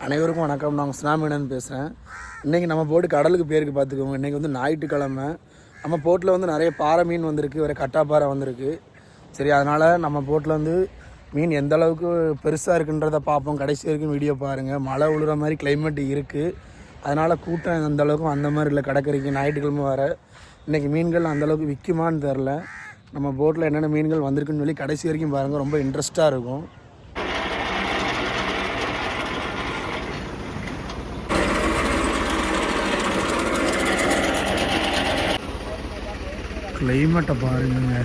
அனைவருக்கும் வணக்கம். நான் சுனாமீனன் பேசுகிறேன். இன்றைக்கி நம்ம போட்டு கடலுக்கு பேருக்கு பார்த்துக்கோங்க. இன்றைக்கி வந்து ஞாயிற்றுக்கிழமை. நம்ம போட்டில் வந்து நிறைய பாறை மீன் வந்திருக்கு, வேறு கட்டாப்பாறை வந்திருக்கு. சரி, அதனால் நம்ம போட்டில் வந்து மீன் எந்த அளவுக்கு பெருசாக இருக்குன்றதை பார்ப்போம். கடைசி வரைக்கும் வீடியோ பாருங்கள். மழை விழுற மாதிரி கிளைமேட் இருக்குது. அதனால் கூட்டம் அந்த அளவுக்கும் அந்த மாதிரி இல்லை. கடற்கரைக்கு ஞாயிற்றுக்கிழமை வர இன்றைக்கி மீன்கள் அந்தளவுக்கு விற்குமான்னு தெரில. நம்ம போட்டில் என்னென்ன மீன்கள் வந்திருக்குன்னு சொல்லி கடைசி வரைக்கும் பாருங்கள். ரொம்ப இன்ட்ரெஸ்ட்டாக இருக்கும். கிளைமேட்டை பாருங்க.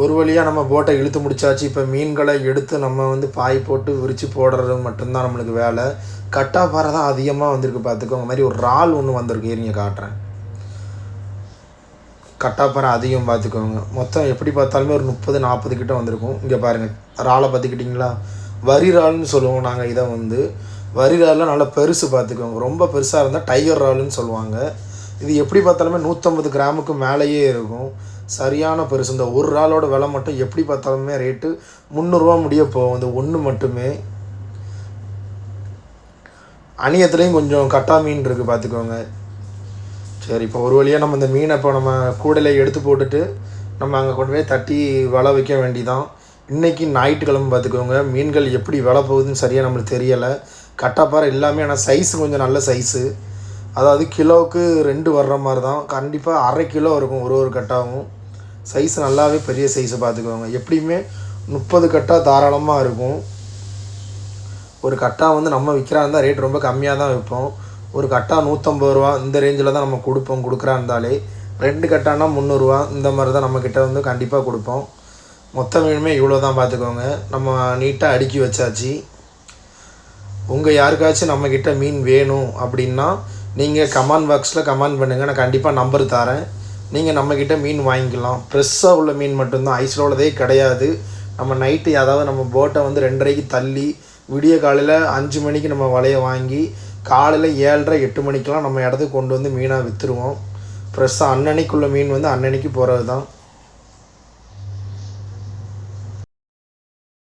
ஒரு வழியாக நம்ம போட்டை இழுத்து முடிச்சாச்சு. இப்போ மீன்களை எடுத்து நம்ம வந்து பாய் போட்டு விரித்து போடுறது மட்டும்தான் நம்மளுக்கு வேலை. கட்டாப்பாறை தான் அதிகமாக வந்திருக்கு பார்த்துக்கோங்க. மாதிரி ஒரு இறால் ஒன்று வந்திருக்கு, இருங்க காட்டுறேன். கட்டாப்பாறை அதிகம் பார்த்துக்கோங்க. மொத்தம் எப்படி பார்த்தாலுமே ஒரு 30-40 கிட்ட வந்திருக்கும். இங்கே பாருங்கள், இறாலை பார்த்துக்கிட்டிங்களா? வரி இறால்னு சொல்லுவோம் நாங்கள் இதை வந்து. வரி இறால்லாம் நல்லா பெருசு பார்த்துக்கோங்க. ரொம்ப பெருசாக இருந்தால் டைகர் இறால்னு சொல்லுவாங்க. இது எப்படி பார்த்தாலுமே 150 கிராமுக்கு மேலேயே இருக்கும். சரியான பெருசு. இந்த ஒரு இறாலோட விலை மட்டும் எப்படி பார்த்தாலுமே ரேட்டு 300 முடிய போகும். இந்த ஒன்று மட்டுமே. அணியத்துலேயும் கொஞ்சம் கட்டா மீன் இருக்குது பார்த்துக்கோங்க. சரி, இப்போ ஒரு வழியாக நம்ம இந்த மீனை இப்போ நம்ம கூடையில் எடுத்து போட்டுட்டு நம்ம அங்கே கொண்டு போய் தட்டி வலை வைக்க வேண்டிதான். இன்றைக்கி ஞாயிற்றுக்கிழமை பார்த்துக்கோங்க. மீன்கள் எப்படி விலை போகுதுன்னு சரியாக நம்மளுக்கு தெரியலை. கட்டாப்பாறை எல்லாமே, ஆனால் சைஸு கொஞ்சம் நல்ல சைஸு. அதாவது கிலோவுக்கு 2 வர்ற மாதிரி தான். கண்டிப்பாக அரை கிலோ இருக்கும் ஒரு கட்டாவும். சைஸ் நல்லாவே பெரிய சைஸை பார்த்துக்கோங்க. எப்படியுமே 30 கட்டா தாராளமாக இருக்கும். ஒரு கட்டா வந்து நம்ம விற்கிறா இருந்தால் ரேட் ரொம்ப கம்மியாக தான் விற்போம். ஒரு கட்டா 150 ரூபா இந்த ரேஞ்சில் தான் நம்ம கொடுக்குறா இருந்தாலே. 2 கட்டானா 300 ரூபா இந்த மாதிரி தான் நம்மக்கிட்ட வந்து கண்டிப்பாக கொடுப்போம். மொத்த மீனுமே இவ்வளோ தான் பார்த்துக்கோங்க. நம்ம நீட்டாக அடுக்கி வச்சாச்சு. உங்கள் யாருக்காச்சும் நம்மக்கிட்ட மீன் வேணும் அப்படின்னா நீங்கள் கமெண்ட் பாக்ஸில் கமெண்ட் பண்ணுங்கள். நான் கண்டிப்பாக நம்பர் தரேன். நீங்கள் நம்மக்கிட்ட மீன் வாங்கிக்கலாம். ஃப்ரெஷ்ஷாக உள்ள மீன் மட்டும்தான், ஐஸில் உள்ளதே கிடையாது. நம்ம நைட்டு அதாவது நம்ம போட்டை வந்து 2:30க்கு தள்ளி விடிய காலையில் 5 மணிக்கு நம்ம வலையை வாங்கி காலையில் 7:30-8 மணிக்கெலாம் நம்ம இடத்துக்கு கொண்டு வந்து மீனாக விற்றுருவோம். ஃப்ரெஷ்ஷாக அன்னன்னைக்குள்ள மீன் வந்து அன்னன்னைக்கு போகிறது தான்.